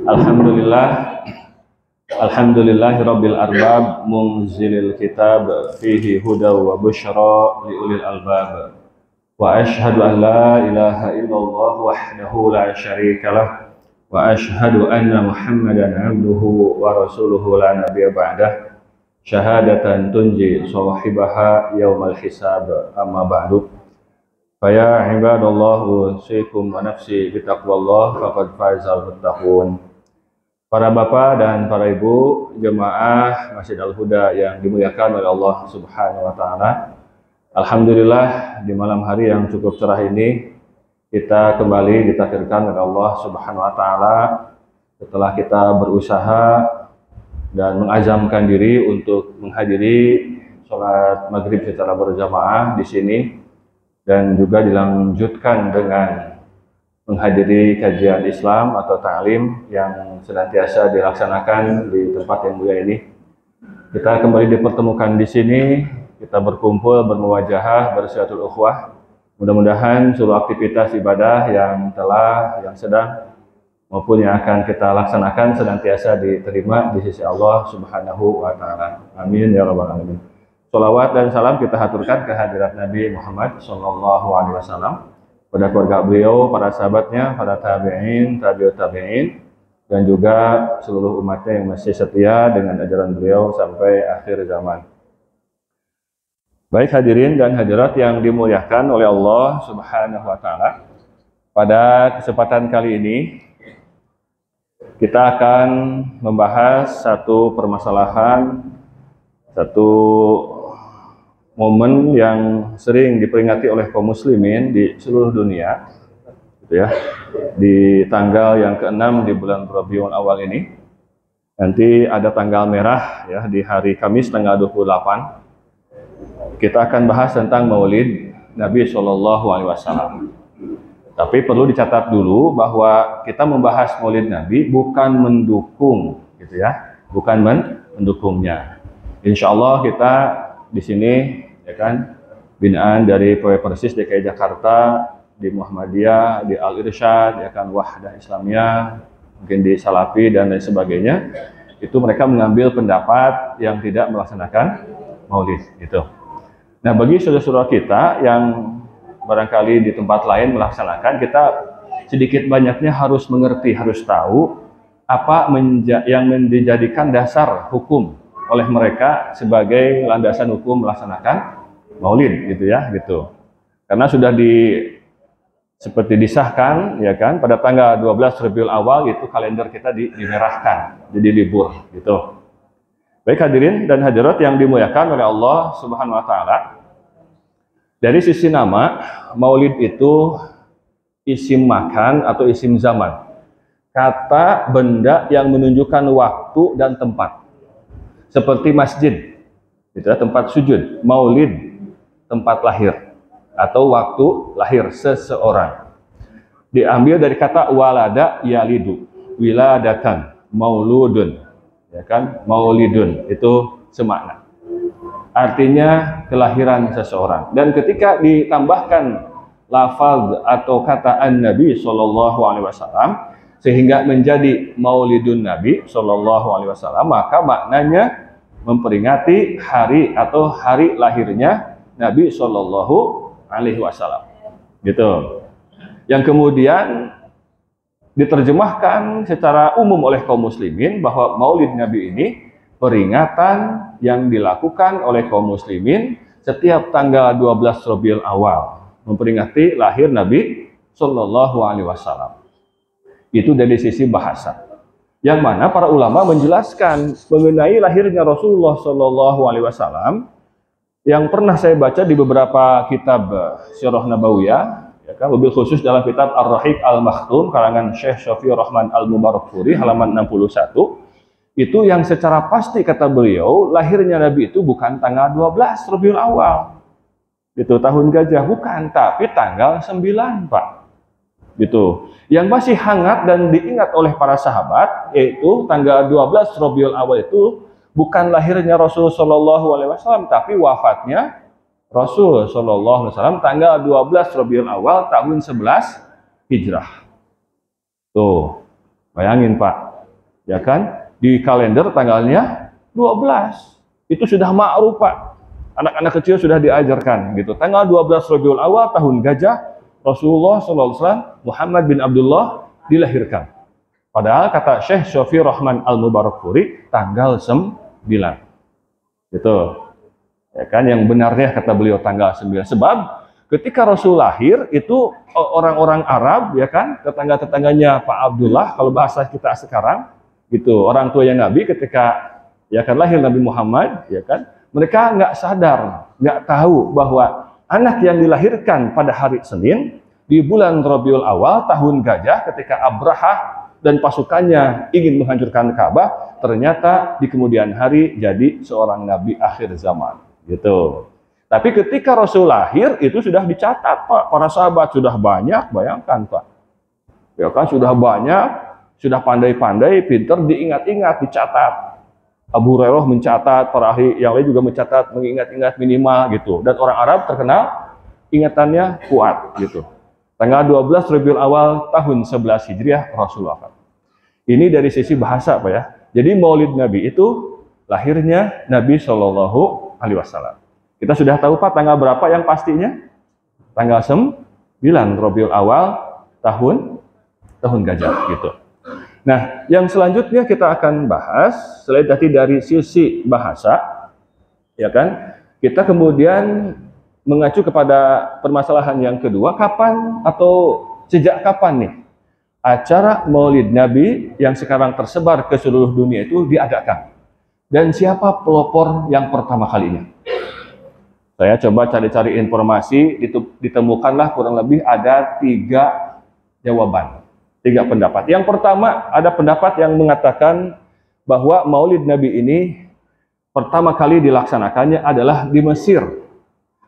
Alhamdulillah, alhamdulillahirabbil arbab, munzilil kitab, fihi huda wa busyra liulil albab. Wa asyhadu an la ilaha illallah wahdahu la syarikalah, wa asyhadu anna Muhammadan abduhu wa rasuluhu la nabiyya ba'dah, syahadatan tunji sahibaha yaumal hisab. Amma ba'du. Faya ibadallah, usikum wa nafsi bitaqwallah, faqad fazal muttaqun. Para bapak dan para ibu jemaah Masjid Al-Huda yang dimuliakan oleh Allah Subhanahu wa taala. Alhamdulillah, di malam hari yang cukup cerah ini kita kembali ditakdirkan oleh Allah Subhanahu wa taala setelah kita berusaha dan mengazamkan diri untuk menghadiri sholat maghrib secara berjamaah di sini, dan juga dilanjutkan dengan menghadiri kajian Islam atau ta'lim yang senantiasa dilaksanakan di tempat yang mulia ini. Kita kembali dipertemukan di sini, kita berkumpul, bermuwajahah, bersilatul ukhwah. Mudah-mudahan seluruh aktivitas ibadah yang sedang maupun yang akan kita laksanakan senantiasa diterima di sisi Allah Subhanahu wa taala. Amin ya rabbal alamin. Sholawat dan salam kita haturkan kehadirat Nabi Muhammad Sallallahu Alaihi Wasallam, pada keluarga beliau, para sahabatnya, para tabi'in, tabi'ut tabi'in, dan juga seluruh umatnya yang masih setia dengan ajaran beliau sampai akhir zaman. Baik hadirin dan hadirat yang dimuliakan oleh Allah Subhanahu wa taala, pada kesempatan kali ini kita akan membahas satu permasalahan, satu momen yang sering diperingati oleh kaum muslimin di seluruh dunia, gitu ya. Di tanggal yang ke-6 di bulan Rabiul Awal ini, nanti ada tanggal merah ya, di hari Kamis tanggal 28. Kita akan bahas tentang Maulid Nabi Shallallahu Alaihi Wasallam. Tapi perlu dicatat dulu bahwa kita membahas Maulid Nabi bukan mendukung, gitu ya, bukan mendukungnya. Insya Allah kita di sini, ya kan, binaan dari PW Persis DKI Jakarta, di Muhammadiyah, di Al-Irsyad, ya kan, Wahdah Islamiyah, mungkin di Salafi dan lain sebagainya, itu mereka mengambil pendapat yang tidak melaksanakan Maulid, gitu. Nah, bagi saudara-saudara kita yang barangkali di tempat lain melaksanakan, kita sedikit banyaknya harus mengerti, harus tahu apa yang dijadikan dasar hukum oleh mereka sebagai landasan hukum melaksanakan Maulid, gitu ya, gitu. Karena sudah seperti disahkan, ya kan, pada tanggal 12 Rabiul Awal itu kalender kita dimerahkan, jadi libur, gitu. Baik hadirin dan hadirat yang dimuliakan oleh Allah Subhanahu wa taala. Dari sisi nama, Maulid itu isim makan atau isim zaman. Kata benda yang menunjukkan waktu dan tempat. Seperti masjid, itu tempat sujud. Maulid, tempat lahir atau waktu lahir seseorang. Diambil dari kata walada yalidu, wiladatan, mauludun, ya kan, maulidun, itu semakna. Artinya kelahiran seseorang. Dan ketika ditambahkan lafaz atau kata an-Nabi Sallallahu Alaihi Wasallam sehingga menjadi Maulidun Nabi Sallallahu Alaihi Wasallam, maka maknanya memperingati hari atau hari lahirnya Nabi Sallallahu Alaihi Wasallam, gitu. Yang kemudian diterjemahkan secara umum oleh kaum muslimin bahwa Maulid Nabi ini peringatan yang dilakukan oleh kaum muslimin setiap tanggal 12 Rabiul Awal, memperingati lahir Nabi Sallallahu Alaihi Wasallam. Itu dari sisi bahasa, yang mana para ulama menjelaskan mengenai lahirnya Rasulullah Sallallahu Alaihi Wasallam yang pernah saya baca di beberapa kitab Sirah Nabawiyah, ya kan, lebih khusus dalam kitab Ar-Rahiq Al-Makhtum karangan Syekh Syafiur Rahman Al-Mubarakfuri halaman 61. Itu yang secara pasti kata beliau, lahirnya Nabi itu bukan tanggal 12 Rabiul Awal, gitu, tahun gajah, bukan, tapi tanggal 9, Pak. Gitu. Yang masih hangat dan diingat oleh para sahabat, yaitu tanggal 12 Rabiul Awal itu bukan lahirnya Rasul Shallallahu Alaihi Wasallam, tapi wafatnya Rasul Shallallahu Alaihi Wasallam tanggal 12 Rabiul Awal tahun 11 Hijrah. Tuh. Bayangin Pak, ya kan? Di kalender tanggalnya 12. Itu sudah ma'ruf Pak. Anak-anak kecil sudah diajarkan gitu. Tanggal 12 Rabiul Awal tahun gajah, Rasulullah SAW Muhammad bin Abdullah dilahirkan. Padahal kata Syekh Syafi Rahman Al-Mubarakfuri tanggal 9. Gitu. Ya kan, yang benarnya kata beliau tanggal 9. Sebab ketika Rasul lahir itu orang-orang Arab, ya kan, tetangga-tetangganya Pak Abdullah, kalau bahasa kita sekarang, gitu, orang tuanya Nabi ketika ya kan lahir Nabi Muhammad, ya kan, mereka nggak sadar, nggak tahu bahwa anak yang dilahirkan pada hari Senin di bulan Rabiul Awal tahun gajah ketika Abraha dan pasukannya ingin menghancurkan Ka'bah, ternyata di kemudian hari jadi seorang nabi akhir zaman, gitu. Tapi ketika Rasul lahir itu sudah dicatat Pak, para sahabat sudah banyak, bayangkan Pak, ya kan, sudah banyak, sudah pandai-pandai, pinter diingat-ingat, dicatat. Abu Hurairah mencatat, para ahli yang lain juga mencatat, mengingat-ingat minimal gitu. Dan orang Arab terkenal ingatannya kuat gitu. Tanggal 12 Rabiul Awal tahun 11 Hijriah Rasulullah. Ini dari sisi bahasa Pak ya. Jadi Maulid Nabi itu lahirnya Nabi Shallallahu Alaihi Wasallam. Kita sudah tahu Pak tanggal berapa yang pastinya? Tanggal 9 Rabiul Awal tahun gajah gitu. Nah, yang selanjutnya kita akan bahas selain tadi dari sisi bahasa, ya kan? Kita kemudian mengacu kepada permasalahan yang kedua, kapan atau sejak kapan nih acara Maulid Nabi yang sekarang tersebar ke seluruh dunia itu diadakan? Dan siapa pelopor yang pertama kalinya? Saya coba cari-cari informasi, ditemukanlah kurang lebih ada 3 jawaban. 3 pendapat. Yang pertama, ada pendapat yang mengatakan bahwa Maulid Nabi ini pertama kali dilaksanakannya adalah di Mesir.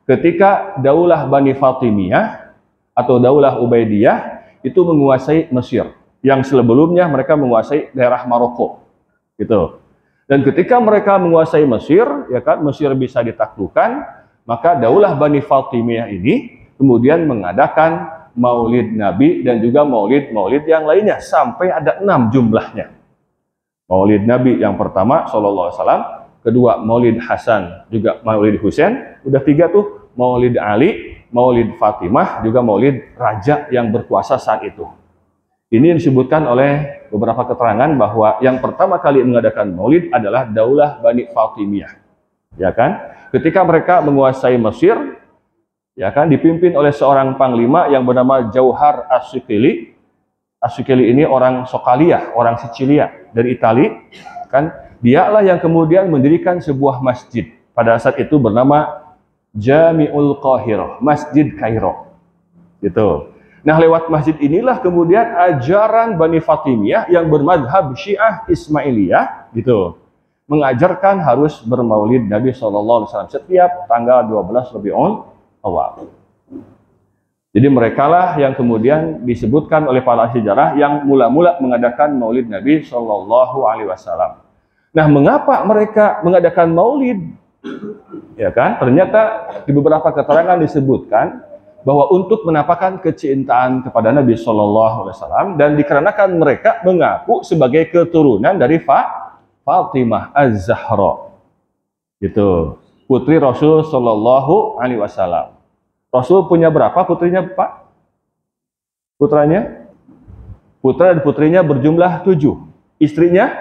Ketika Daulah Bani Fatimiyah atau Daulah Ubaidiyah itu menguasai Mesir. Yang sebelumnya mereka menguasai daerah Maroko. Gitu. Dan ketika mereka menguasai Mesir, ya kan, Mesir bisa ditaklukkan, maka Daulah Bani Fatimiyah ini kemudian mengadakan Maulid Nabi dan juga maulid yang lainnya sampai ada 6 jumlahnya. Maulid Nabi yang pertama Sallallahu Alaihi Wasallam, kedua Maulid Hasan, juga Maulid Husain, udah 3 tuh, Maulid Ali, Maulid Fatimah, juga Maulid Raja yang berkuasa saat itu. Ini disebutkan oleh beberapa keterangan bahwa yang pertama kali mengadakan Maulid adalah Daulah Bani Fatimiyah, ya kan? Ketika mereka menguasai Mesir, ya kan, dipimpin oleh seorang panglima yang bernama Jauhar As-Sukili. As-Sukili ini orang Sokalia, orang Sicilia dari Itali, kan? Dialah yang kemudian mendirikan sebuah masjid pada saat itu bernama Jami'ul Qahirah, Masjid Kairo. Gitu. Nah, lewat masjid inilah kemudian ajaran Bani Fatimiyah yang bermadhab Syiah Ismailiyah, gitu, mengajarkan harus bermaulid Nabi SAW setiap tanggal 12 Rabiul Awal. Jadi mereka lah yang kemudian disebutkan oleh para sejarah yang mula-mula mengadakan Maulid Nabi Shallallahu Alaihi Wasallam. Nah, mengapa mereka mengadakan Maulid? Ya kan? Ternyata di beberapa keterangan disebutkan bahwa untuk menampakkan kecintaan kepada Nabi Shallallahu Alaihi Wasallam dan dikarenakan mereka mengaku sebagai keturunan dari Fatimah Az-Zahra, gitu, putri Rasul Shallallahu Alaihi Wasallam. Rasul punya berapa putrinya Pak? Putranya? Putra dan putrinya berjumlah 7. Istrinya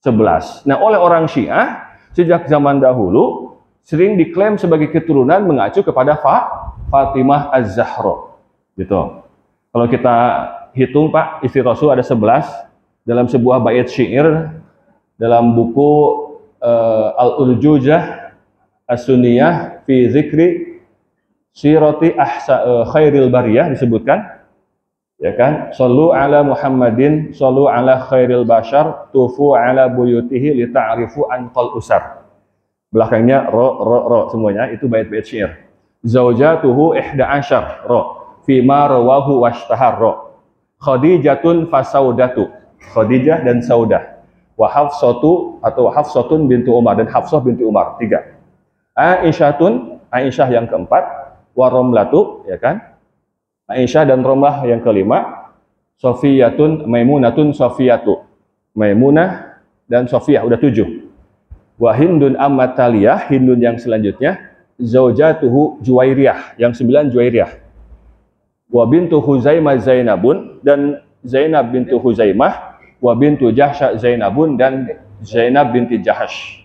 11. Nah, oleh orang Syiah sejak zaman dahulu sering diklaim sebagai keturunan mengacu kepada Fatimah Az-Zahra. Gitu. Kalau kita hitung Pak, istri Rasul ada 11 dalam sebuah bait syair dalam buku Al-Urjujah As-Sunniyah fi Zikri Sirati Khairil Bariyah disebutkan, ya kan, sallu ala Muhammadin sallu ala khairil bashar tufu ala buyutihi li ta'rifu anqal usar. Belakangnya ro semuanya itu bait-bait syair. Zaujatuhu 11 fima rawahu washtahar Khadijatun fasaudatu, Khadijah dan Saudah, wa Hafsatu atau Hafsatun bintu Umar dan Hafsah binti Umar 3. Aisyah yang keempat, wa Romlatu, ya kan, Aisyah dan Romlah yang kelima, Sofiyatun, Maimunatun, Sofiyatu. Maimunah dan Sofiyah, udah 7. Wa Hindun ammat Taliyah, Hindun yang selanjutnya, Zaujatuhu Juwairiyah, yang 9 Juwairiyah. Wa bintu Huzaimah Zainabun, dan Zainab bintu Huzaimah. Wa bintu Jahsy Zainabun, dan Zainab binti Jahash.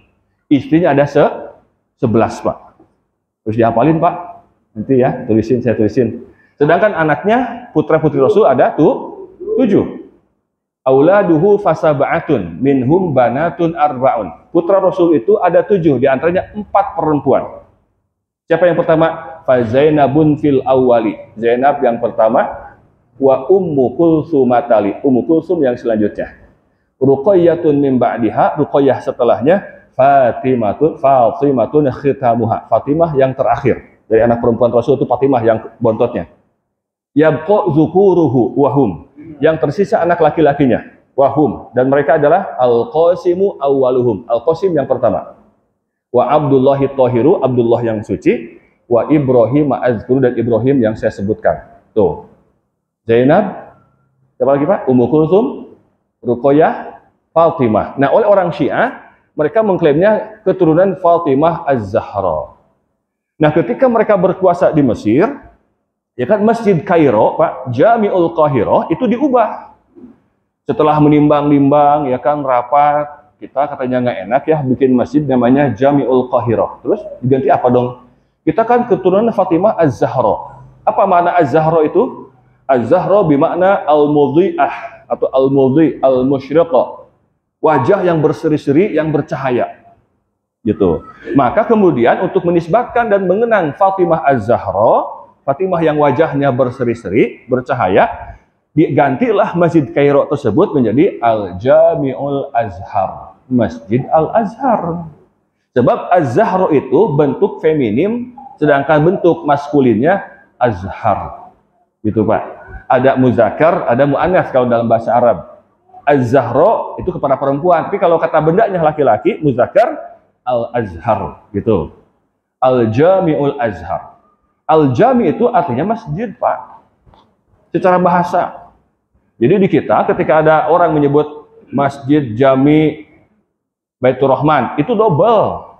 Istrinya ada 11, Pak. Terus dihafalin, Pak. Nanti ya, saya tulisin. Sedangkan anaknya, putra-putri Rasul ada 7. Auladuhu fasaba'atun minhum banatun arba'un. Putra Rasul itu ada 7, di antaranya 4 perempuan. Siapa yang pertama? Fazainabun fil awwali. Zainab yang pertama. Wa Ummu Kulsum atali. Ummu Kulsum yang selanjutnya. Ruqayyatun min ba'diha. Ruqayyah setelahnya. Fatimatun khitamuha. Fatimah yang terakhir. Dari anak perempuan Rasul itu Fatimah yang bontotnya. Yabqa zukuruhu wahum. Yang tersisa anak laki-lakinya. Wahum. Dan mereka adalah Al-Qasimu awwaluhum. Al-Qasim yang pertama. Wa Abdullahi Tahiru. Abdullah yang suci. Wa Ibrahim azkuru, dan Ibrahim yang saya sebutkan. Tuh. Zainab. Siapa lagi, Pak? Ummu Kulsum. Ruqayyah. Fatimah. Nah, oleh orang Syiah, mereka mengklaimnya keturunan Fatimah Az-Zahra. Nah, ketika mereka berkuasa di Mesir, ya kan, Masjid Kairo, Pak, Jami'ul Qahirah itu diubah. Setelah menimbang-nimbang, ya kan, rapat, kita katanya nggak enak ya bikin masjid namanya Jami'ul Qahirah. Terus diganti apa dong? Kita kan keturunan Fatimah Az-Zahra. Apa makna Az-Zahra itu? Az-Zahra bermakna al-mudhi'ah atau al-mudhi', al-musyriqah. Wajah yang berseri-seri, yang bercahaya. Gitu. Maka kemudian untuk menisbatkan dan mengenang Fatimah Az-Zahra, Fatimah yang wajahnya berseri-seri, bercahaya, digantilah Masjid Kairo tersebut menjadi Al-Jami'ul Azhar, Masjid Al-Azhar. Sebab Az-Zahra itu bentuk feminim, sedangkan bentuk maskulinnya Azhar. Gitu, Pak. Ada muzakkar, ada muannats kalau dalam bahasa Arab. Az-Zahra itu kepada perempuan, tapi kalau kata bendanya laki-laki, muzakkar, Al-Azhar, gitu. Al-Jami'ul Azhar. Al-Jami itu artinya masjid, Pak. Secara bahasa. Jadi di kita ketika ada orang menyebut Masjid Jami Baitur Rahman, itu double.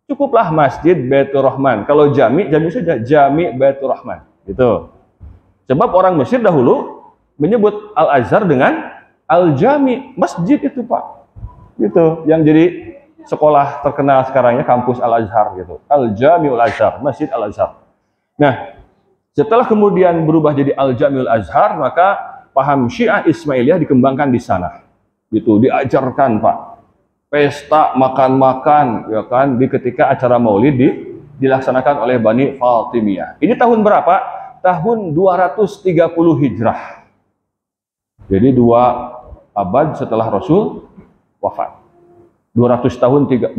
Cukuplah Masjid Baitur Rahman. Kalau Jami saja Jami Baitur Rahman. Gitu. Sebab orang Mesir dahulu menyebut Al-Azhar dengan Al-Jami, masjid itu, Pak. Gitu. Yang jadi sekolah terkenal sekarangnya kampus Al-Azhar gitu. Al-Jami'ul Azhar, Masjid Al-Azhar. Nah, setelah kemudian berubah jadi Al-Jami'ul Azhar, maka paham Syiah Ismailiyah dikembangkan di sana. Gitu, diajarkan, Pak. Pesta makan-makan, ya kan, di ketika acara Maulid dilaksanakan oleh Bani Fatimiyah. Ini tahun berapa? Tahun 230 Hijrah. Jadi 2 abad setelah Rasul wafat. 230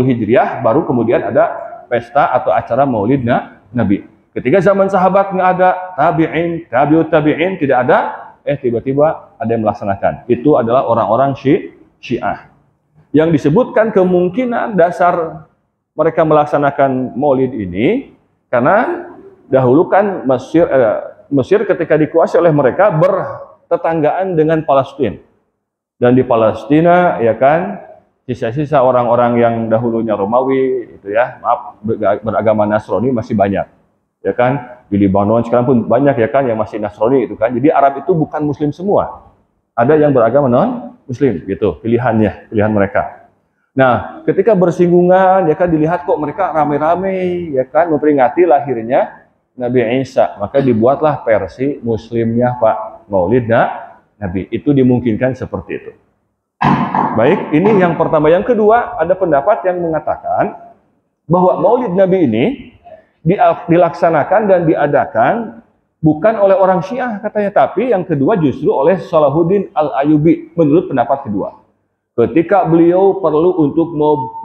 Hijriah baru kemudian ada pesta atau acara Maulid Nabi. Ketika zaman sahabat nggak ada, tabi'in, tabi'ut tabi'in tidak ada, tiba-tiba ada yang melaksanakan. Itu adalah orang-orang Syiah. Yang disebutkan kemungkinan dasar mereka melaksanakan Maulid ini karena dahulu kan Mesir ketika dikuasai oleh mereka bertetanggaan dengan Palestina. Dan di Palestina, ya kan, sisa-sisa orang-orang yang dahulunya Romawi, itu ya, maaf, beragama Nasrani masih banyak, ya kan. Di Lebanon sekarang pun banyak, ya kan, yang masih Nasrani, itu kan. Jadi Arab itu bukan Muslim semua, ada yang beragama non-Muslim, gitu, pilihan mereka. Nah, ketika bersinggungan, ya kan, dilihat kok mereka rame-rame, ya kan, memperingati lahirnya Nabi Isa, maka dibuatlah versi Muslimnya, Pak, Maulid Nabi. Itu dimungkinkan seperti itu. Baik, ini yang pertama. Yang kedua, ada pendapat yang mengatakan bahwa Maulid Nabi ini dilaksanakan dan diadakan bukan oleh orang Syiah katanya, tapi yang kedua justru oleh Salahuddin Al-Ayyubi menurut pendapat kedua. Ketika beliau perlu untuk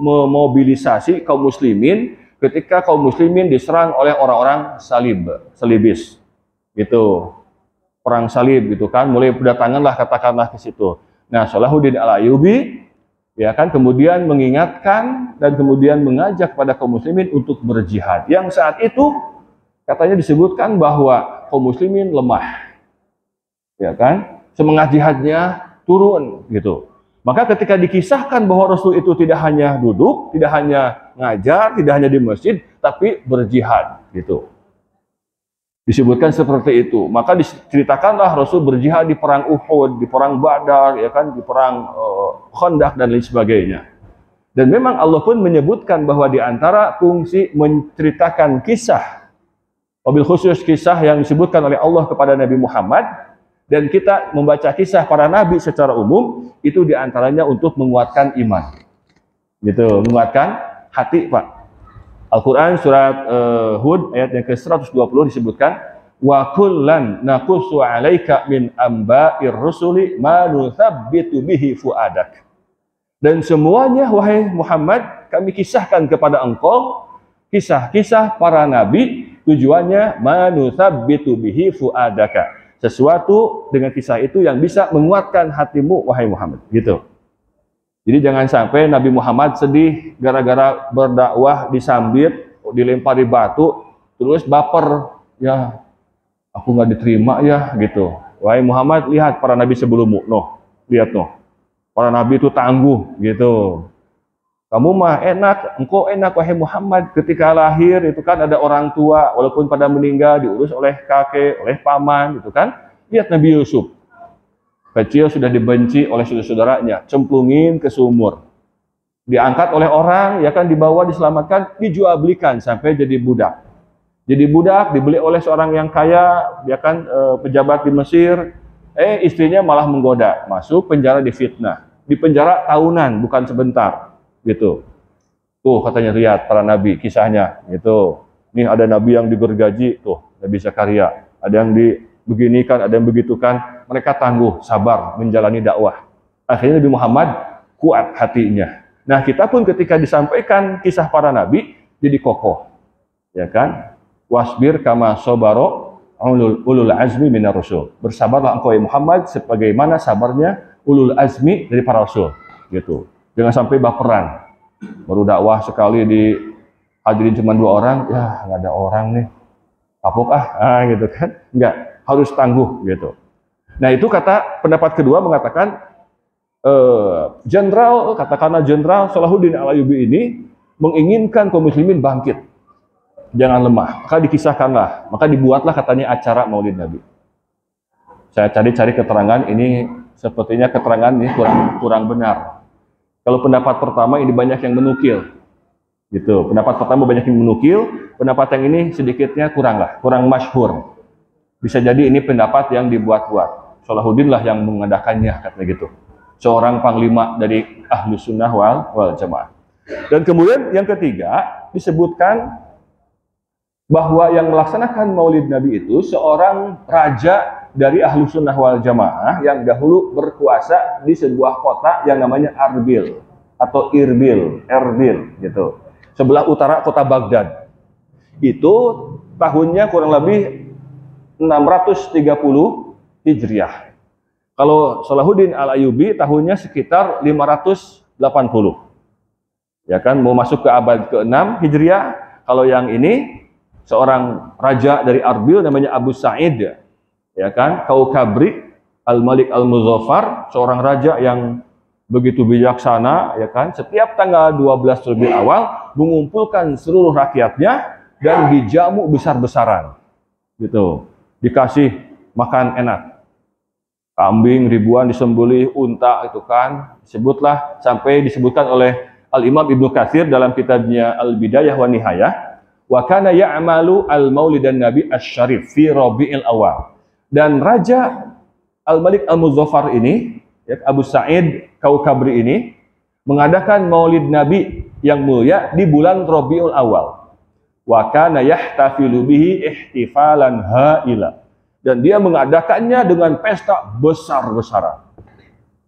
memobilisasi kaum muslimin ketika kaum muslimin diserang oleh orang-orang salibis. Gitu. Perang salib gitu kan, mulai berdatanganlah katakanlah ke situ. Nah, Salahuddin Al-Ayyubi ya kan kemudian mengingatkan dan kemudian mengajak pada kaum muslimin untuk berjihad. Yang saat itu katanya disebutkan bahwa kaum muslimin lemah. ya kan? Semangat jihadnya turun gitu. Maka ketika dikisahkan bahwa Rasul itu tidak hanya duduk, tidak hanya ngajar, tidak hanya di masjid, tapi berjihad gitu. Disebutkan seperti itu. Maka diceritakanlah Rasul berjihad di perang Uhud, di perang Badar, ya kan, di perang Khandaq dan lain sebagainya. Dan memang Allah pun menyebutkan bahwa di antara fungsi menceritakan kisah, wabil khusus kisah yang disebutkan oleh Allah kepada Nabi Muhammad, dan kita membaca kisah para nabi secara umum, itu diantaranya untuk menguatkan iman. Gitu, menguatkan hati, Pak. Al-Quran surat Hud ayat yang ke-120 disebutkan, wa kullan naqussu 'alaika min amba'ir rusuli ma nuthabbitu bihi fuadak. Dan semuanya, wahai Muhammad, kami kisahkan kepada engkau kisah-kisah para nabi, tujuannya ma nuthabbitu bihi fuadaka. Sesuatu dengan kisah itu yang bisa menguatkan hatimu, wahai Muhammad, gitu. Jadi jangan sampai Nabi Muhammad sedih gara-gara berdakwah disambit, dilempari batu, terus baper, ya aku nggak diterima ya, gitu. Wahai Muhammad, lihat para nabi sebelummu, lihat para nabi itu tangguh, gitu. Kamu mah enak, engkau enak, wahai Muhammad, ketika lahir itu kan ada orang tua, walaupun pada meninggal diurus oleh kakek, oleh paman, gitu kan. Lihat Nabi Yusuf, kecil sudah dibenci oleh saudara-saudaranya, cemplungin ke sumur, diangkat oleh orang, ya kan, dibawa, diselamatkan, dijual belikan sampai jadi budak. Jadi budak dibeli oleh seorang yang kaya, ya kan, pejabat di Mesir. Istrinya malah menggoda, masuk penjara, difitnah, di penjara tahunan, bukan sebentar. Gitu. Tuh katanya, lihat para nabi kisahnya gitu. Nih ada nabi yang digergaji, tuh Nabi Zakaria, ada yang dibeginikan, ada yang begitukan. Mereka tangguh, sabar menjalani dakwah. Akhirnya Nabi Muhammad kuat hatinya. Nah, kita pun ketika disampaikan kisah para nabi jadi kokoh. Ya kan? Wasbir kama sabaro ulul azmi minar rusul. Bersabarlah engkau ya Muhammad sebagaimana sabarnya ulul azmi dari para rasul, gitu. Jangan sampai baperan. Baru dakwah sekali dihadirin cuma 2 orang, ya nggak ada orang nih, kapok gitu kan. Enggak, harus tangguh gitu. Nah itu kata pendapat kedua mengatakan jenderal, katakanlah Jenderal Salahuddin Al-Ayyubi ini menginginkan kaum muslimin bangkit, jangan lemah. Maka dikisahkanlah, maka dibuatlah katanya acara Maulid Nabi. Saya cari keterangan ini, sepertinya keterangan ini kurang benar. Kalau pendapat pertama ini banyak yang menukil, gitu. Pendapat pertama banyak yang menukil, pendapat yang ini sedikitnya kurang masyhur. Bisa jadi ini pendapat yang dibuat-buat. Salahuddin lah yang mengadakannya, katanya gitu. Seorang panglima dari Ahlus Sunnah wal Jamaah. Dan kemudian yang ketiga disebutkan bahwa yang melaksanakan Maulid Nabi itu seorang raja dari Ahlus Sunnah wal Jamaah yang dahulu berkuasa di sebuah kota yang namanya Erbil atau Erbil gitu, sebelah utara kota Baghdad. Itu tahunnya kurang lebih 630 Hijriah. Kalau Salahuddin Al-Ayyubi tahunnya sekitar 580. Ya kan, mau masuk ke abad ke-6 Hijriah. Kalau yang ini seorang raja dari Erbil namanya Abu Sa'id, ya kan, Kaukabri Al-Malik Al-Muzaffar, seorang raja yang begitu bijaksana, ya kan, setiap tanggal 12 lebih awal mengumpulkan seluruh rakyatnya dan dijamu besar-besaran gitu, dikasih makan enak, kambing ribuan disembelih, unta itu kan, disebutkan oleh Al-Imam Ibnu Katsir dalam kitabnya Al-Bidayah wa Nihayah, wa kana ya'malu al-maulidan nabi asy-syarif fi Rabiul Awwal. Dan Raja Al-Malik Al-Muzaffar ini, ya, Abu Sa'id Kaukabri ini mengadakan Maulid Nabi yang mulia di bulan Rabiul Awal. Wa kana yahtafilu bihi ihtifalan haila. Dan dia mengadakannya dengan pesta besar-besaran.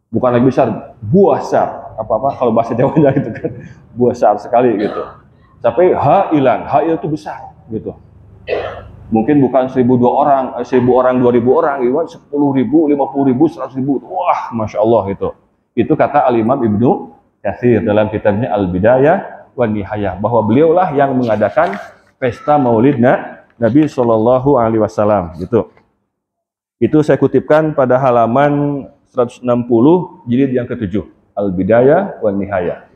Bukan lagi besar, buasar. Apa-apa kalau bahasa Jawanya gitu kan. Buasar sekali gitu. Sampai hailan, hail itu besar gitu. Mungkin bukan 1.000 orang, 1.000 orang, 2.000 orang, 10.000, 50.000, 100.000. Wah, Masya Allah itu. Itu kata Al-Imam Ibnu Katsir dalam kitabnya Al-Bidayah wa Nihayah, bahwa beliaulah yang mengadakan pesta Maulid Nabi Shallallahu Alaihi Wasallam. Gitu. Itu saya kutipkan pada halaman 160 jilid yang ke-7, Al-Bidayah wan Nihayah.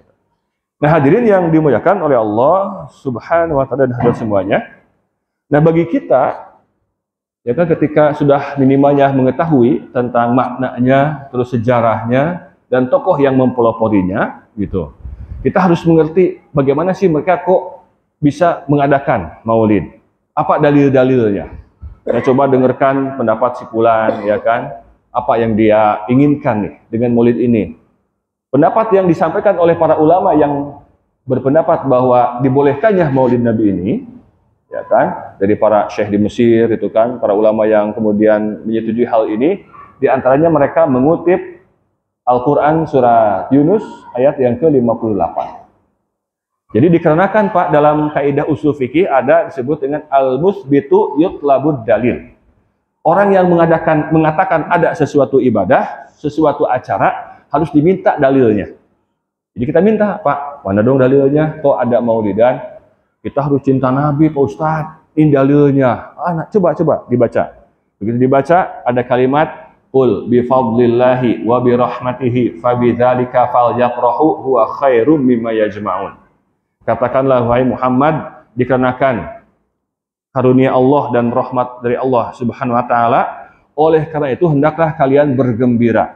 Nah, hadirin yang dimuliakan oleh Allah Subhanahu wa taala dan hadirin semuanya. Nah, bagi kita ya kan, ketika sudah minimalnya mengetahui tentang maknanya, terus sejarahnya dan tokoh yang mempeloporinya gitu. Kita harus mengerti bagaimana sih mereka kok bisa mengadakan Maulid. Apa dalil-dalilnya? Kita coba dengarkan pendapat si fulan ya kan, apa yang dia inginkan nih dengan Maulid ini. Pendapat yang disampaikan oleh para ulama yang berpendapat bahwa dibolehkannya Maulid Nabi ini, ya kan, dari para syekh di Mesir itu kan, para ulama yang kemudian menyetujui hal ini, di antaranya mereka mengutip Al-Quran surat Yunus ayat yang ke-58. Jadi dikarenakan Pak, dalam kaidah usul fikih ada disebut dengan al-musbitu yutlabud dalil. Orang yang mengatakan ada sesuatu ibadah, sesuatu acara, harus diminta dalilnya. Jadi kita minta, Pak, mana dong dalilnya? Kok ada maulidan? Kita harus cinta Nabi, Pak Ustadz. Ini dalilnya. Coba dibaca. Begitu dibaca, ada kalimat qul bi fadlillahi wa bi rahmatihi fabidzalika falyafrahu huwa khairum mimma yajma'un. Katakanlah wahai Muhammad, dikarenakan karunia Allah dan rahmat dari Allah Subhanahu wa taala, oleh karena itu hendaklah kalian bergembira.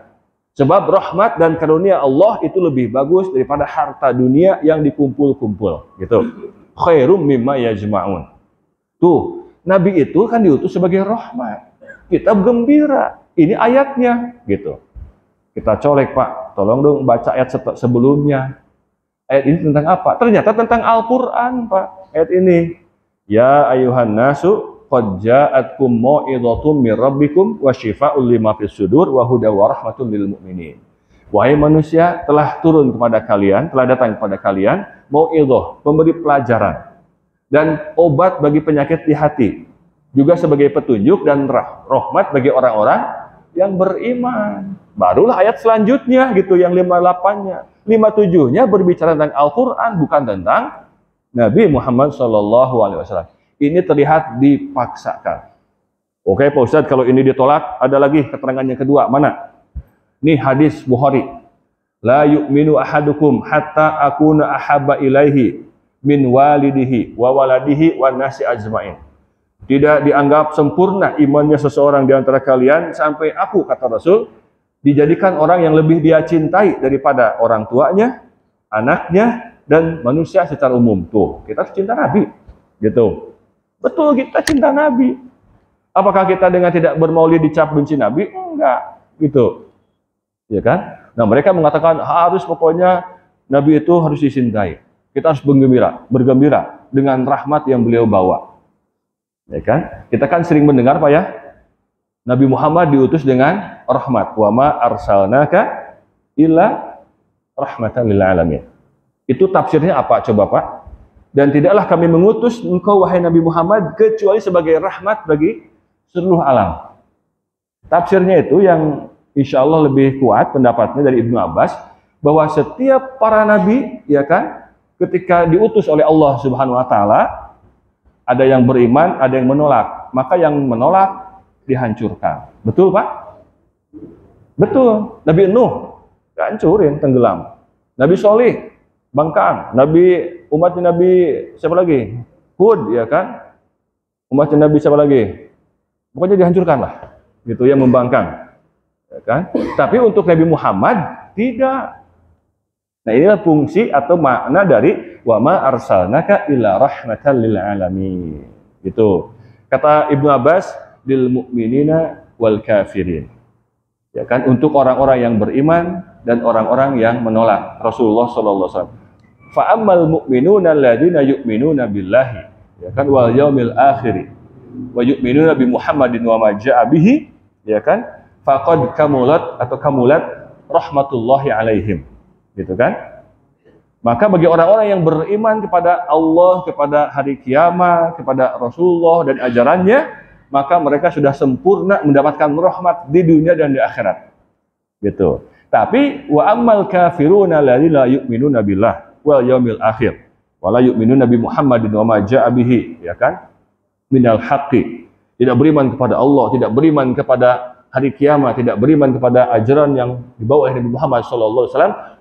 Sebab rahmat dan karunia Allah itu lebih bagus daripada harta dunia yang dikumpul-kumpul, gitu. Khairum mimma yajma'un. Tuh, Nabi itu kan diutus sebagai rahmat. Kita gembira. Ini ayatnya, gitu. Kita colek, Pak. Tolong dong baca ayat sebelumnya. Ayat ini tentang apa? Ternyata tentang Al-Quran, Pak. Ayat ini. Ya ayuhan nasu qad ja'atkum mau'izatum mir rabbikum wa syifaa'un lima fis sudur wa hudaw wa rahmatun lil mu'minin. Wahai manusia, telah turun kepada kalian, telah datang kepada kalian mau'izah, pemberi pelajaran dan obat bagi penyakit di hati, juga sebagai petunjuk dan rahmat bagi orang-orang yang beriman. Barulah ayat selanjutnya gitu, yang 58-nya. 57-nya berbicara tentang Al-Quran, bukan tentang Nabi Muhammad SAW. Ini terlihat dipaksakan. Oke Pak Ustadz, kalau ini ditolak, ada lagi keterangan yang kedua. Mana? Ini hadis Bukhari. La yu'minu ahadukum hatta akuna ahabba ilaihi min walidihi wa waladihi wa nasi ajma'in. Tidak dianggap sempurna imannya seseorang di antara kalian sampai aku, kata Rasul, dijadikan orang yang lebih dia cintai daripada orang tuanya, anaknya, dan manusia secara umum. Tuh, kita cinta Nabi, gitu. Betul, kita cinta Nabi. Apakah kita dengan tidak bermaulid dicap benci Nabi? Enggak, gitu. Ya kan? Nah, mereka mengatakan harus pokoknya Nabi itu harus dicintai. Kita harus bergembira dengan rahmat yang beliau bawa. Ya kan? Kita kan sering mendengar Pak ya, Nabi Muhammad diutus dengan rahmat. Wa ma arsalnaka illa rahmatan lil alamin. Itu tafsirnya apa coba Pak? Dan tidaklah kami mengutus engkau wahai Nabi Muhammad kecuali sebagai rahmat bagi seluruh alam. Tafsirnya itu yang insya Allah lebih kuat pendapatnya dari Ibnu Abbas, bahwa setiap para nabi ya kan, ketika diutus oleh Allah Subhanahu wa taala, ada yang beriman, ada yang menolak. Maka yang menolak dihancurkan. Betul Pak? Betul. Nabi Nuh dihancurin, tenggelam. Nabi Solih bangkang. Umatnya Nabi siapa lagi? Hud ya kan? Umatnya Nabi siapa lagi? Pokoknya dihancurkan lah. Gitu yang membangkang. Ya kan? Tapi untuk Nabi Muhammad tidak. Nah, inilah fungsi atau makna dari wa ma arsalnaka illa rahmatan lil alamin. Gitu. Kata Ibnu Abbas, lil mu'minina wal kafirin. Ya kan, untuk orang-orang yang beriman dan orang-orang yang menolak Rasulullah sallallahu alaihi wasallam. Fa ammal mu'minuna alladziina yu'minuna billahi, ya kan, wal yaumil akhir wa yu'minuna bi Muhammadin wa ma jaa'a bihi, ya kan, faqad kamulat rahmatullahi alaihim. Gitu kan? Maka bagi orang-orang yang beriman kepada Allah, kepada hari kiamat, kepada Rasulullah dan ajarannya, maka mereka sudah sempurna mendapatkan rahmat di dunia dan di akhirat. Gitu. Tapi wa ammal kafiruna la yu'minuna billah wal yaumil akhir wa la yu'minuna bi Muhammadin wa ma jaa'a bihi, ya kan? Minal haqqi. tidak beriman kepada Allah, tidak beriman kepada hari kiamat, tidak beriman kepada ajaran yang dibawa oleh Nabi Muhammad SAW,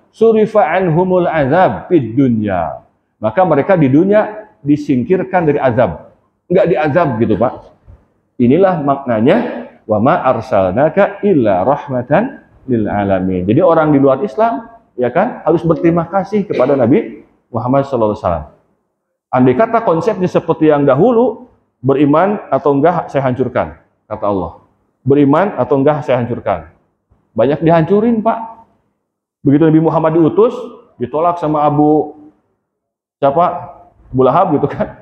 surifa anhumul azab fid dunya. Maka mereka di dunia disingkirkan dari azab. Enggak diazab gitu, Pak. Inilah maknanya wa ma arsalnaka illa rahmatan lil alamin. Jadi orang di luar Islam, ya kan, harus berterima kasih kepada Nabi Muhammad SAW. Andai kata konsepnya seperti yang dahulu, beriman atau enggak saya hancurkan, kata Allah. Beriman atau enggak saya hancurkan. Banyak dihancurin, Pak. Begitu Nabi Muhammad diutus, ditolak sama Abu Lahab gitu kan.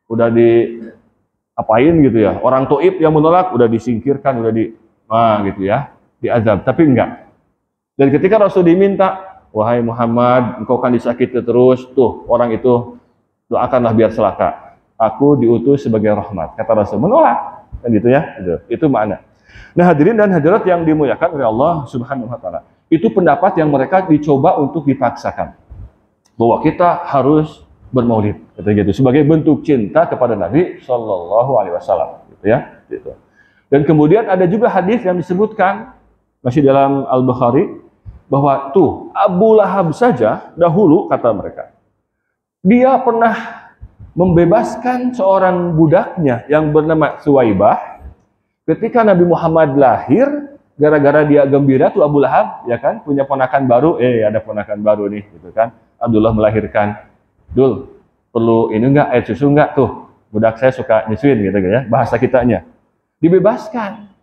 Udah diapain gitu ya. Orang Taif yang menolak udah disingkirkan, udah gitu ya, diazab. Tapi enggak. Dan ketika Rasul diminta, wahai Muhammad, engkau kan disakiti terus, tuh orang itu doakanlah biar celaka. Aku diutus sebagai rahmat, kata Rasul. Menolak, kan gitu ya. Itu makna. Nah, hadirin dan hadirat yang dimuliakan oleh Allah Subhanahu wa taala. Itu pendapat yang mereka dicoba untuk dipaksakan. Bahwa kita harus bermaulid, gitu sebagai bentuk cinta kepada Nabi Shallallahu alaihi wasallam, gitu ya. Gitu. Dan kemudian ada juga hadis yang disebutkan masih dalam Al-Bukhari bahwa tuh Abu Lahab saja dahulu, kata mereka, dia pernah membebaskan seorang budaknya yang bernama Suwaibah ketika Nabi Muhammad lahir. Gara-gara dia gembira tuh Abu Lahab, ya kan, punya ponakan baru, ada ponakan baru nih, gitu kan. Abdullah melahirkan, Dul, perlu ini enggak, air susu enggak, tuh budak saya suka nyusuin, gitu ya, bahasa kitanya. Dibebaskan.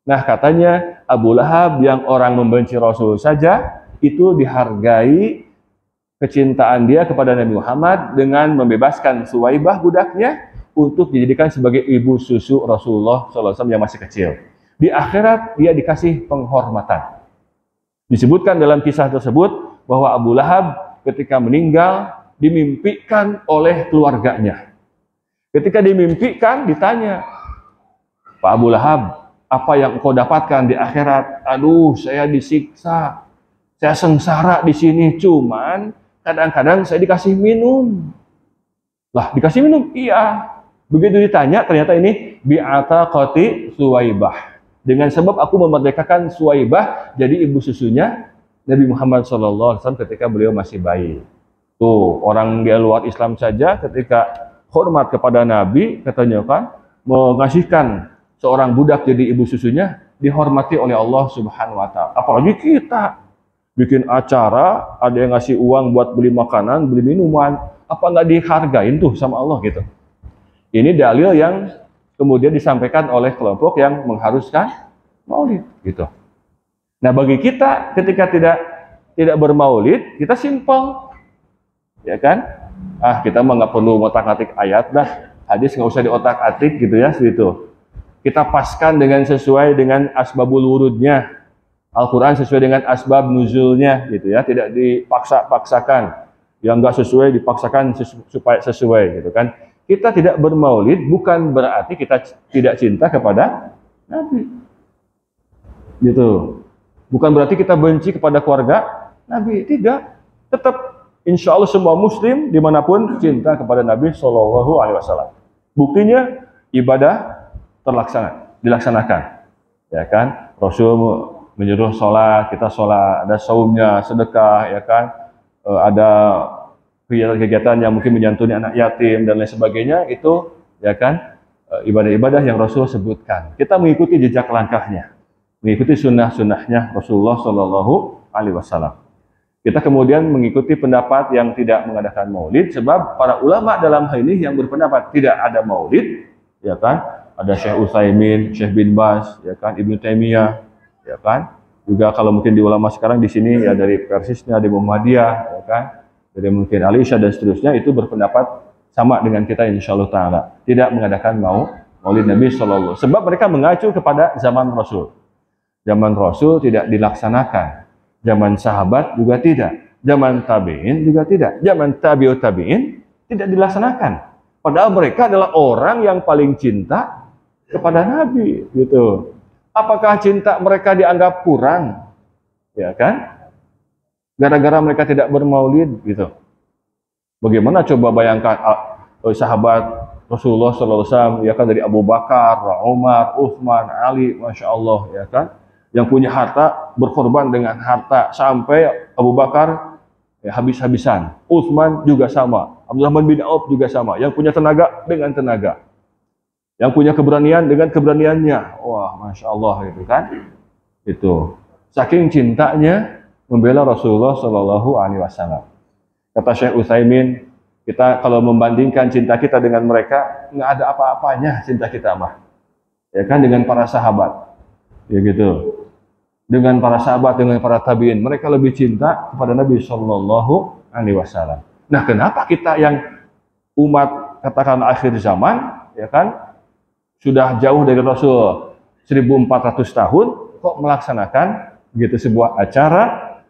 Nah, katanya Abu Lahab yang orang membenci Rasul saja itu dihargai kecintaan dia kepada Nabi Muhammad dengan membebaskan Suwaibah budaknya untuk dijadikan sebagai ibu susu Rasulullah SAW yang masih kecil. Di akhirat dia dikasih penghormatan. Disebutkan dalam kisah tersebut bahwa Abu Lahab ketika meninggal dimimpikan oleh keluarganya. Ketika dimimpikan ditanya, Pak Abu Lahab, apa yang engkau dapatkan di akhirat? Aduh, saya disiksa, saya sengsara di sini, cuman kadang-kadang saya dikasih minum. Lah, dikasih minum? Iya. Begitu ditanya, ternyata ini bi'ataqati Suwaibah. Dengan sebab aku memerdekakan Suwaibah jadi ibu susunya Nabi Muhammad SAW ketika beliau masih bayi. Tuh, orang di luar Islam saja ketika hormat kepada Nabi, katanya kan, mengasihkan seorang budak jadi ibu susunya, dihormati oleh Allah Subhanahu wa taala. Apalagi kita bikin acara, ada yang ngasih uang buat beli makanan, beli minuman, apa nggak dihargain tuh sama Allah gitu. Ini dalil yang kemudian disampaikan oleh kelompok yang mengharuskan maulid gitu. Nah, bagi kita ketika tidak bermaulid, kita simpel, ya kan? Kita mah nggak perlu ngotak-atik ayat dah, hadis nggak usah diotak-atik gitu ya, gitu. Kita paskan dengan sesuai dengan asbabul wurudnya, Al-Quran sesuai dengan asbab nuzulnya gitu ya, tidak dipaksa-paksakan. Yang nggak sesuai dipaksakan supaya sesuai gitu kan. Kita tidak bermaulid bukan berarti kita tidak cinta kepada Nabi. Gitu. Bukan berarti kita benci kepada keluarga Nabi, tidak. Tetap insya Allah semua muslim dimanapun cinta kepada Nabi Shallallahu alaihi wasallam. Buktinya ibadah dilaksanakan. Ya kan? Rasul menyuruh sholat, kita sholat, ada saumnya, sedekah, ya kan? Ada kegiatan-kegiatan yang mungkin menyantuni anak yatim dan lain sebagainya, itu ya kan ibadah-ibadah yang Rasul sebutkan. Kita mengikuti jejak langkahnya, mengikuti sunnah-sunnahnya Rasulullah Shallallahu alaihi wasallam. Kita kemudian mengikuti pendapat yang tidak mengadakan maulid, sebab para ulama dalam hal ini yang berpendapat tidak ada maulid, ya kan? Ada Syekh Utsaimin, Syekh bin Baz, ya kan, Ibnu Taimiyah, ya kan? Juga kalau mungkin di ulama sekarang di sini ya dari Persisnya, di Muhammadiyah, ya kan? Dari mungkin Alisya dan seterusnya, itu berpendapat sama dengan kita insyaallah taala, tidak mengadakan maulid Nabi sallallahu. Sebab mereka mengacu kepada zaman Rasul. Zaman Rasul tidak dilaksanakan. Zaman sahabat juga tidak. Zaman tabi'in juga tidak. Zaman tabi'ut tabi'in tidak dilaksanakan. Padahal mereka adalah orang yang paling cinta kepada Nabi, gitu. Apakah cinta mereka dianggap kurang? Ya kan? Gara-gara mereka tidak bermaulid gitu. Bagaimana coba bayangkan sahabat Rasulullah SAW, ya kan, dari Abu Bakar, Umar, Uthman, Ali, Masya Allah, ya kan, yang punya harta berkorban dengan harta sampai Abu Bakar ya, habis-habisan, Uthman juga sama, Abdurrahman bin Auf juga sama, yang punya tenaga dengan tenaga, yang punya keberanian dengan keberaniannya, wah Masya Allah, gitu kan, itu saking cintanya membela Rasulullah SAW. Kata Syekh Utsaimin, kita kalau membandingkan cinta kita dengan mereka, nggak ada apa-apanya cinta kita mah, ya kan, dengan para sahabat, ya gitu, dengan para sahabat, dengan para tabiin, mereka lebih cinta kepada Nabi Shallallahu Alaihi Wasallam. Nah, kenapa kita yang umat katakan akhir zaman, ya kan, sudah jauh dari Rasul 1400 tahun, kok melaksanakan gitu sebuah acara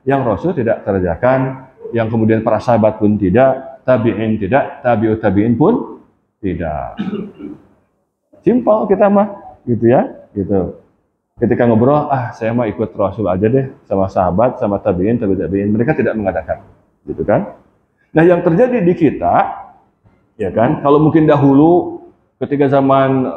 yang Rasul tidak kerjakan, yang kemudian para sahabat pun tidak, tabi'in tidak, tabi'ut tabi'in pun tidak. Simpel kita mah, gitu ya, gitu. Ketika ngobrol, saya mah ikut Rasul aja deh, sama sahabat, sama tabi'in, tabi'ut tabi'in. Mereka tidak mengadakan, gitu kan. Nah, yang terjadi di kita, ya kan, kalau mungkin dahulu, ketika zaman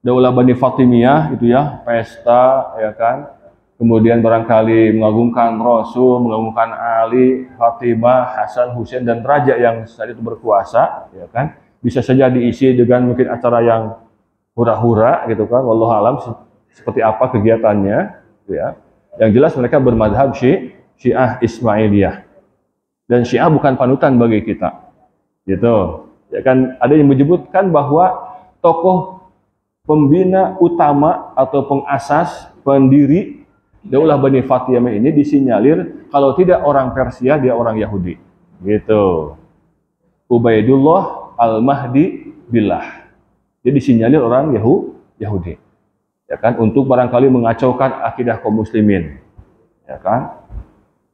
Daulah Bani Fatimiyah, gitu ya, pesta, ya kan, kemudian barangkali mengagungkan Rasul, mengagungkan Ali, Fatimah, Hasan, Husain, dan raja yang saat itu berkuasa, ya kan, bisa saja diisi dengan mungkin acara yang hura-hura, gitu kan, wallahu alam seperti apa kegiatannya, gitu ya. Yang jelas mereka bermadhab Syiah Ismailiyah, dan Syiah bukan panutan bagi kita, gitu, ya kan. Ada yang menyebutkan bahwa tokoh pembina utama atau pengasas, pendiri Daulah Bani Fatimiyah ini disinyalir kalau tidak orang Persia, dia orang Yahudi, gitu. Ubaidullah Al-Mahdi Billah, dia disinyalir orang Yahudi, ya kan, untuk barangkali mengacaukan akidah kaum muslimin, ya kan,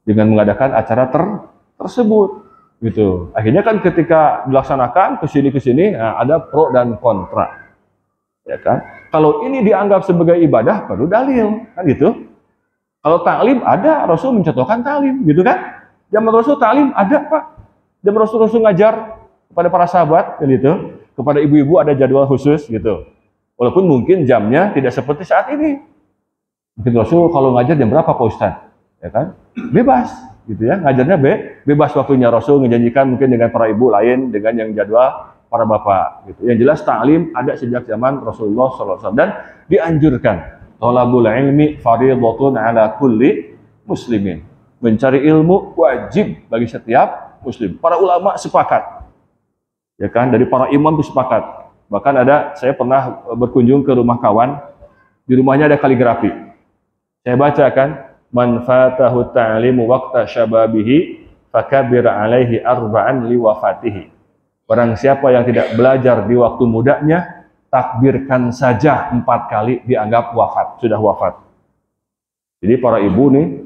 dengan mengadakan acara tersebut, gitu. Akhirnya kan ketika dilaksanakan kesini, nah, ada pro dan kontra, ya kan. Kalau ini dianggap sebagai ibadah, perlu dalil, kan gitu. Kalau taklim ada, Rasul mencontohkan taklim, gitu kan. Zaman Rasul taklim ada, Pak. Zaman Rasul ngajar kepada para sahabat, gitu. Kepada ibu-ibu ada jadwal khusus, gitu. Walaupun mungkin jamnya tidak seperti saat ini. Mungkin Rasul kalau ngajar jam berapa, Pak Ustaz? Ya kan? Bebas, gitu ya. Ngajarnya bebas waktunya. Rasul ngejanjikan mungkin dengan para ibu lain, dengan yang jadwal para bapak, gitu. Yang jelas taklim ada sejak zaman Rasulullah SAW, dan dianjurkan. Thalabul ilmi fardhatun ala kulli muslimin. Mencari ilmu wajib bagi setiap muslim. Para ulama sepakat, ya kan, dari para imam sepakat. Bahkan ada, saya pernah berkunjung ke rumah kawan, di rumahnya ada kaligrafi. Saya baca kan, man fatahu ta'limu waqta syababihi fakabbir alaihi arba'an liwafatihi. Barang siapa yang tidak belajar di waktu mudanya, takbirkan saja 4 kali, dianggap wafat, sudah wafat. Jadi para ibu nih,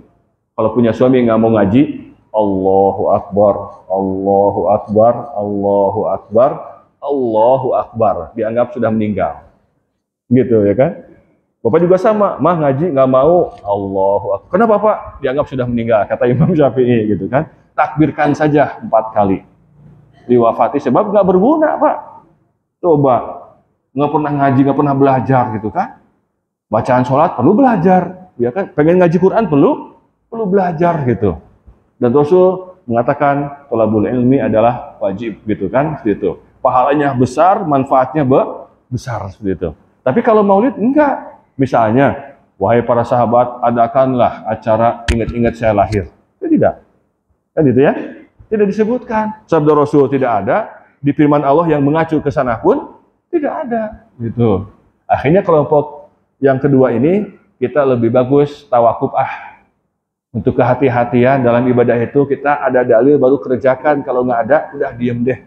kalau punya suami nggak mau ngaji, Allahu Akbar, Allahu Akbar, Allahu Akbar, Allahu Akbar, dianggap sudah meninggal, gitu ya kan. Bapak juga sama, mah ngaji nggak mau, Allahu Akbar. Kenapa Pak? Dianggap sudah meninggal, kata Imam Syafi'i, gitu kan. Takbirkan saja 4 kali, diwafati sebab nggak berguna, Pak. Coba, nggak pernah ngaji, nggak pernah belajar, gitu kan. Bacaan sholat perlu belajar, ya kan. Pengen ngaji Quran perlu belajar, gitu. Dan Rasul mengatakan thalabul ilmi adalah wajib, gitu kan, seperti itu. Pahalanya besar, manfaatnya besar, seperti itu. Tapi kalau maulid enggak. Misalnya, wahai para sahabat, adakanlah acara ingat-ingat saya lahir. Itu tidak, kan gitu ya. Tidak disebutkan. Sabda Rasul tidak ada, di firman Allah yang mengacu ke sana pun tidak ada, gitu. Akhirnya kelompok yang kedua ini, kita lebih bagus tawakuf, untuk kehati-hatian dalam ibadah itu, kita ada dalil baru kerjakan. Kalau nggak ada, udah diem deh.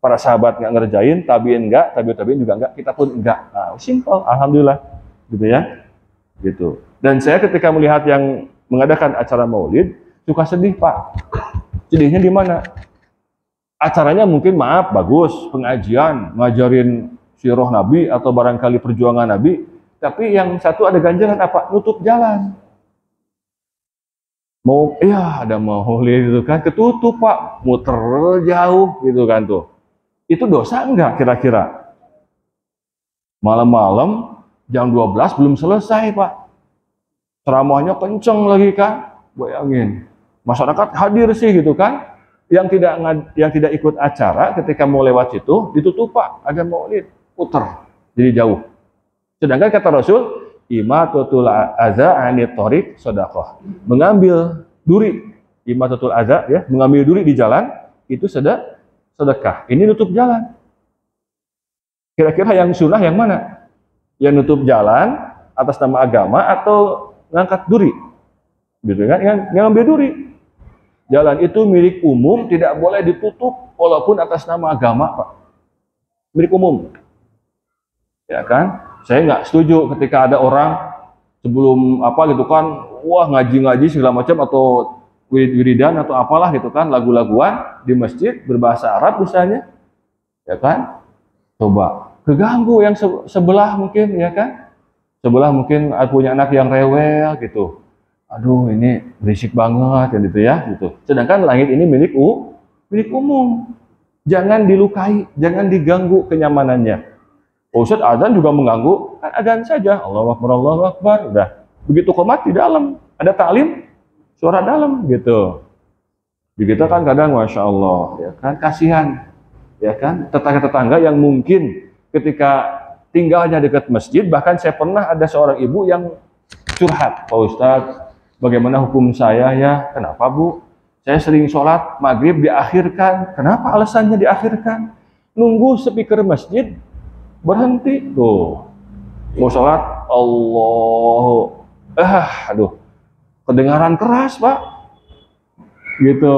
Para sahabat nggak ngerjain, tabiin nggak, tabiin juga nggak, kita pun nggak. Nah, simple, alhamdulillah, gitu ya, gitu. Dan saya ketika melihat yang mengadakan acara maulid, suka sedih, Pak. Sedihnya di mana? Acaranya mungkin maaf, bagus, pengajian, ngajarin sirah Nabi atau barangkali perjuangan Nabi, tapi yang satu ada ganjalan apa? Nutup jalan. Mau, ada maulid gitu kan, ketutup Pak, muter jauh gitu kan tuh. Itu dosa enggak kira-kira? Malam-malam jam 12 belum selesai, Pak. Ceramahnya kenceng lagi kan? Bayangin. Masyarakat hadir sih gitu kan? Yang tidak ikut acara ketika mau lewat situ ditutup, Pak. Ada maulid, puter. Jadi jauh. Sedangkan kata Rasul, imatatul adza 'anit thoriq sedekah. Mengambil duri, imatatul adza ya, mengambil duri di jalan itu sedekah. Ini nutup jalan. Kira-kira yang sunnah yang mana? Yang nutup jalan atas nama agama atau ngangkat duri? Gitu kan? Yang ngambil duri. Jalan itu milik umum, tidak boleh ditutup walaupun atas nama agama, Pak. Milik umum. Ya kan? Saya nggak setuju ketika ada orang sebelum apa gitu kan, wah ngaji-ngaji segala macam atau wiridan atau apalah gitu kan, lagu-laguan di masjid berbahasa Arab misalnya, ya kan? Coba keganggu yang sebelah mungkin, ya kan? Sebelah mungkin punya anak yang rewel gitu. Aduh ini berisik banget gitu ya gitu. Sedangkan langit ini milik umum. Jangan dilukai, jangan diganggu kenyamanannya. Ustadz azan juga mengganggu, kan azan saja. Allahu Akbar, udah. Begitu qomat di dalam, ada taklim, suara dalam gitu. Begitu kan kadang Masya Allah, ya kan, kasihan, ya kan, tetangga-tetangga yang mungkin ketika tinggalnya dekat masjid, bahkan saya pernah ada seorang ibu yang curhat, Pak Ustadz, bagaimana hukum saya ya? Kenapa Bu? Saya sering sholat maghrib diakhirkan. Kenapa alasannya diakhirkan? Nunggu speaker masjid berhenti tuh, mau sholat aduh, kedengaran keras Pak, gitu,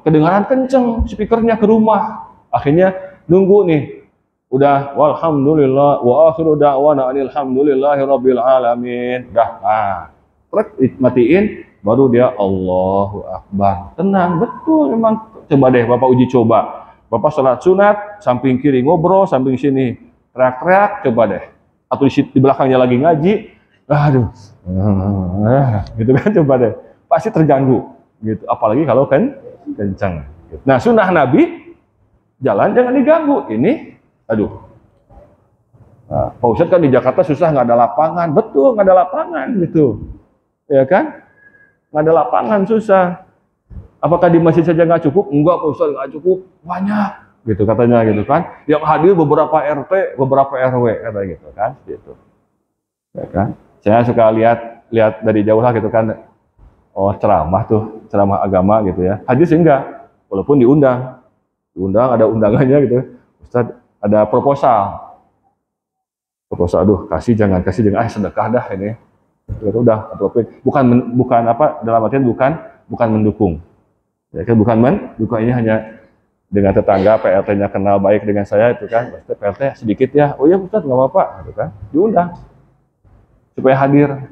kedengaran kenceng, speakernya ke rumah, akhirnya nunggu nih, udah, walhamdulillah, wa akhiru da'wana alhamdulillahirabbil alamin, dah, matiin, baru dia Allahu Akbar, tenang, betul memang, coba deh Bapak uji coba, Bapak sholat sunat, samping kiri ngobrol, samping sini teriak-teriak, coba deh. Atau di belakangnya lagi ngaji, aduh, gitu kan, coba deh. Pasti terganggu, gitu. Apalagi kalau kan kencang. Nah, sunnah Nabi, jalan jangan diganggu. Ini, aduh. Nah, Pak Ustadz kan di Jakarta susah, nggak ada lapangan. Betul, nggak ada lapangan, gitu. Ya kan? Nggak ada lapangan, susah. Apakah di masjid saja nggak cukup? Enggak, Pak Ustadz, nggak cukup. Banyak. Gitu katanya gitu kan, yang hadir beberapa RT, beberapa RW kata gitu kan, gitu, ya kan. Saya suka lihat dari jauh lah gitu kan, oh ceramah tuh, ceramah agama gitu ya, hadir sih enggak, walaupun diundang ada undangannya gitu, Ustadz ada proposal, aduh jangan, sedekah dah ini, udah, bukan apa, dalam artian bukan mendukung, ya kan, bukan mendukung, ini hanya dengan tetangga, PLT-nya kenal baik dengan saya itu kan, PLT sedikit ya, oh iya Ustadz nggak apa-apa, gitu kan, diundang supaya hadir.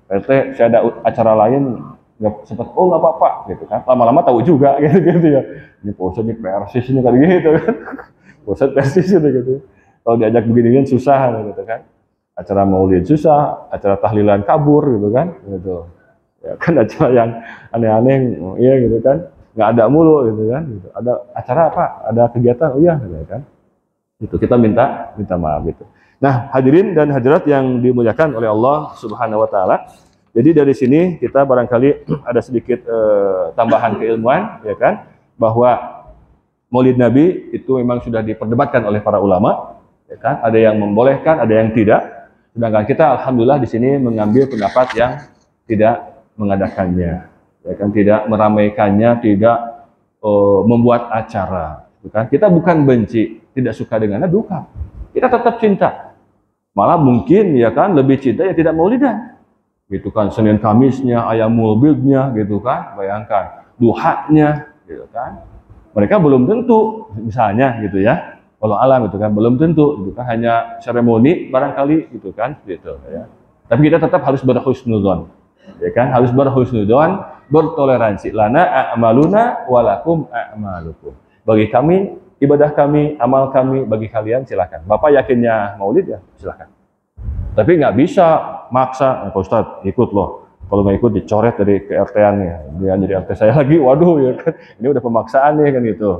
PLT saya ada acara lain nggak sempat, oh nggak apa-apa, gitu kan, lama-lama tahu juga gitu ya, ini Pak Ustadz ini persis ini kali gitu kan, Pak Ustadz persis gitu, kalau diajak begini susah gitu kan, acara maulid susah, acara tahlilan kabur gitu kan, gitu, ya kan acara yang aneh-aneh, iya gitu kan. Nggak ada mulu gitu kan, gitu. Ada acara apa, ada kegiatan, oh iya gitu kan, itu kita minta maaf gitu. Nah hadirin dan hadirat yang dimuliakan oleh Allah Subhanahu Wa Taala, jadi dari sini kita barangkali ada sedikit tambahan keilmuan, ya kan, bahwa Maulid Nabi itu memang sudah diperdebatkan oleh para ulama, ya kan, ada yang membolehkan, ada yang tidak, sedangkan kita alhamdulillah di sini mengambil pendapat yang tidak mengadakannya. Ya kan, tidak meramaikannya, tidak membuat acara, gitu kan. Kita bukan benci, tidak suka dengannya, duka. Kita tetap cinta. Malah mungkin ya kan lebih cinta yang tidak maulidan. Gitu kan, Senin Kamisnya, ayam mulbidnya gitu kan, bayangkan, duhanya gitu kan. Mereka belum tentu misalnya gitu ya. Kalau alam itu kan belum tentu, gitu kan, hanya seremoni barangkali gitu kan, gitu ya. Tapi kita tetap harus berhusnudzon. Ya kan, harus berhusnudzon, bertoleransi. Lana a'maluna walakum a'malukum. Bagi kami ibadah kami, amal kami, bagi kalian silakan. Bapak yakinnya maulid ya silakan. Tapi nggak bisa maksa, Pak Ustadz ikut loh. Kalau nggak ikut dicoret dari KRT-an ya. Dia jadi RT saya lagi, waduh ya kan. Ini udah pemaksaan nih kan gitu.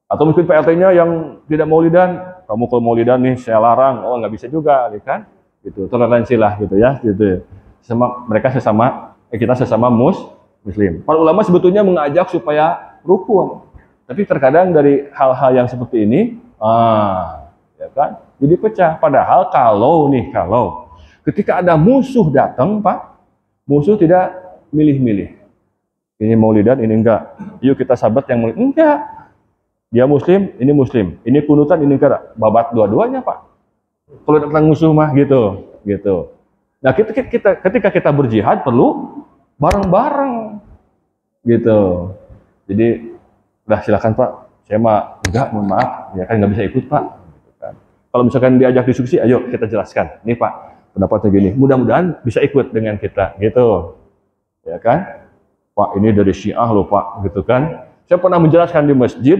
Atau mungkin PRT-nya yang tidak maulidan, kamu kalau maulidan nih saya larang, oh nggak bisa juga, ya kan? Gitu, toleransi lah gitu ya, gitu. Mereka kita sesama muslim. Para ulama sebetulnya mengajak supaya rukun, tapi terkadang dari hal-hal yang seperti ini, ya kan, jadi pecah. Padahal kalau ketika ada musuh datang, Pak, musuh tidak milih-milih. Ini maulidan, ini enggak. Yuk kita sahabat yang maulid, enggak. Dia muslim, ini kunutan, ini enggak. Babat dua-duanya, Pak. Kalau datang musuh mah gitu. Nah, ketika kita berjihad perlu bareng-bareng gitu. Jadi udah silakan Pak, saya mah enggak, mohon maaf, ya kan nggak bisa ikut Pak. Gitu kan. Kalau misalkan diajak diskusi, ayo kita jelaskan. Nih Pak, pendapatnya gini. Mudah-mudahan bisa ikut dengan kita, gitu. Ya kan? Pak, ini dari Syiah loh Pak, gitu kan? Saya pernah menjelaskan di masjid.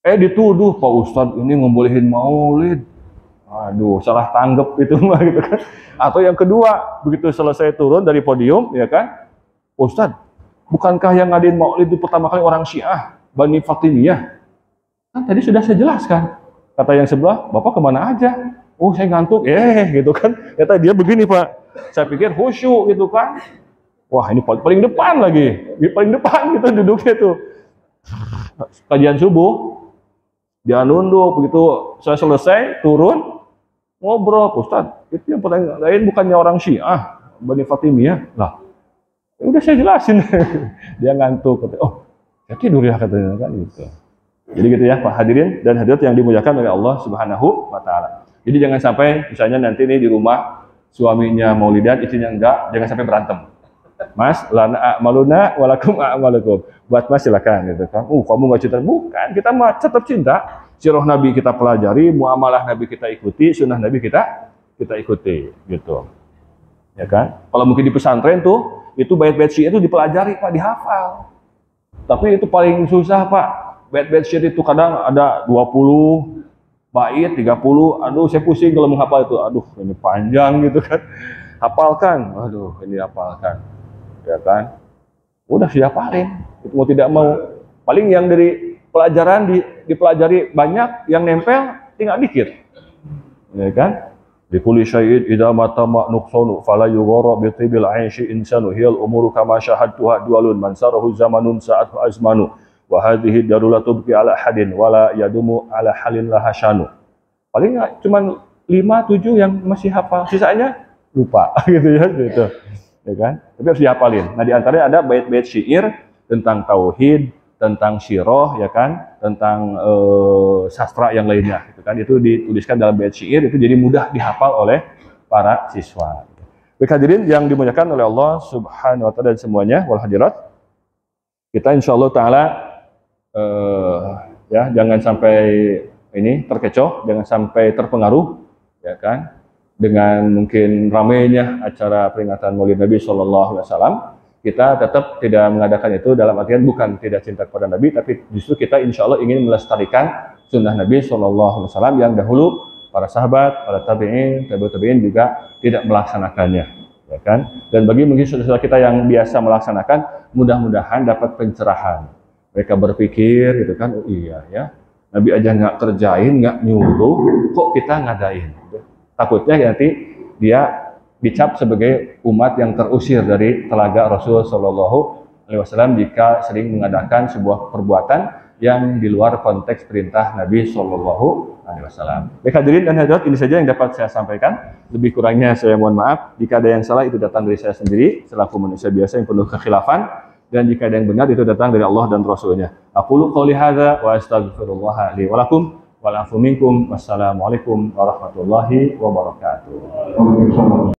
Dituduh Pak Ustadz ini ngebolehin maulid. Aduh, salah tanggap itu mah gitu kan. Atau yang kedua, begitu selesai turun dari podium, ya kan, Ustadz, bukankah yang ngadain maulid itu pertama kali orang Syiah, Bani Fatimiyah? Kan tadi sudah saya jelaskan. Kata yang sebelah, Bapak kemana aja? Oh, saya ngantuk. Gitu kan. Kata dia begini Pak, saya pikir khusyuk gitu kan. Wah, ini paling depan lagi. Paling depan gitu duduknya tuh. Kajian subuh, dia nunduk, begitu saya selesai, turun, ngobrol, Ustadz, itu yang paling lain bukannya orang Syiah, Bani Fatimiyah. Lah, udah saya jelasin. Dia ngantuk, kata, oh, saya tidur ya katanya kan gitu. Jadi gitu ya, Pak hadirin dan hadirat yang dimuliakan oleh Allah Subhanahu wa taala. Jadi jangan sampai misalnya nanti nih di rumah suaminya maulidan, istrinya enggak, jangan sampai berantem. Mas, lana a'maluna walakum a'malukum. Buat Mas silakan gitu kan. Kamu enggak cinta, bukan, kita mah tetap cinta. Sirah Nabi kita pelajari, muamalah Nabi kita ikuti, sunnah Nabi kita ikuti gitu. Ya kan? Kalau mungkin di pesantren tuh, itu bait-bait syair itu dipelajari Pak, dihafal. Tapi itu paling susah Pak. Bait-bait syair itu kadang ada 20 bait, 30. Aduh, saya pusing kalau menghafal itu. Aduh, ini panjang gitu kan. Hafalkan. Aduh, ini hafalkan. Ya kan? Udah dihafalin. Itu mau tidak mau. Paling yang dari pelajaran dipelajari banyak, yang nempel tinggal dikit. Ya kan? Di kulli syai'in idza mata nuqsanu fala yughara bi tibil 'aishi insanu hiyal umuru kama syahadtuha dualun man sarahu zamanun sa'athu azmanu wa hadhihi darulatu bi ala hadin wala yadumu ala halin lahashanu. Paling cuman 5-7 yang masih hafal, sisanya lupa gitu ya gitu. Ya kan? Tapi harus dihafalin. Nah, di antaranya ada bait-bait syair tentang tauhid, tentang syiroh, ya kan, tentang sastra yang lainnya, gitu kan. Itu dituliskan dalam bait syair, itu jadi mudah dihafal oleh para siswa. Baik hadirin yang dimuliakan oleh Allah Subhanahu wa taala dan semuanya wal hadirat, kita insyaallah taala ya jangan sampai ini terkecoh, jangan sampai terpengaruh, ya kan, dengan mungkin ramainya acara peringatan Maulid Nabi Shallallahu Alaihi Wasallam. Kita tetap tidak mengadakan itu dalam artian bukan tidak cinta kepada Nabi, tapi justru kita insya Allah ingin melestarikan sunnah Nabi Shallallahu Alaihi Wasallam yang dahulu para sahabat, para tabi'in, tabi'in juga tidak melaksanakannya, ya kan? Dan bagi mungkin saudara kita yang biasa melaksanakan, mudah-mudahan dapat pencerahan. Mereka berpikir, gitu kan? Oh iya ya, Nabi aja nggak kerjain, nggak nyuruh, kok kita ngadain? Takutnya nanti dia dicap sebagai umat yang terusir dari telaga Rasul Shallallahu Alaihi Wasallam jika sering mengadakan sebuah perbuatan yang di luar konteks perintah Nabi Shallallahu Alaihi Wasallam. Baik hadirin dan hadirat, ini saja yang dapat saya sampaikan. Lebih kurangnya saya mohon maaf. Jika ada yang salah itu datang dari saya sendiri selaku manusia biasa yang penuh kekhilafan, dan jika ada yang benar itu datang dari Allah dan Rasulnya. Aqulu qouli hadza wa astaghfirullah li wa lakum. Wa'alafu minkum. Wassalamualaikum warahmatullahi wabarakatuh.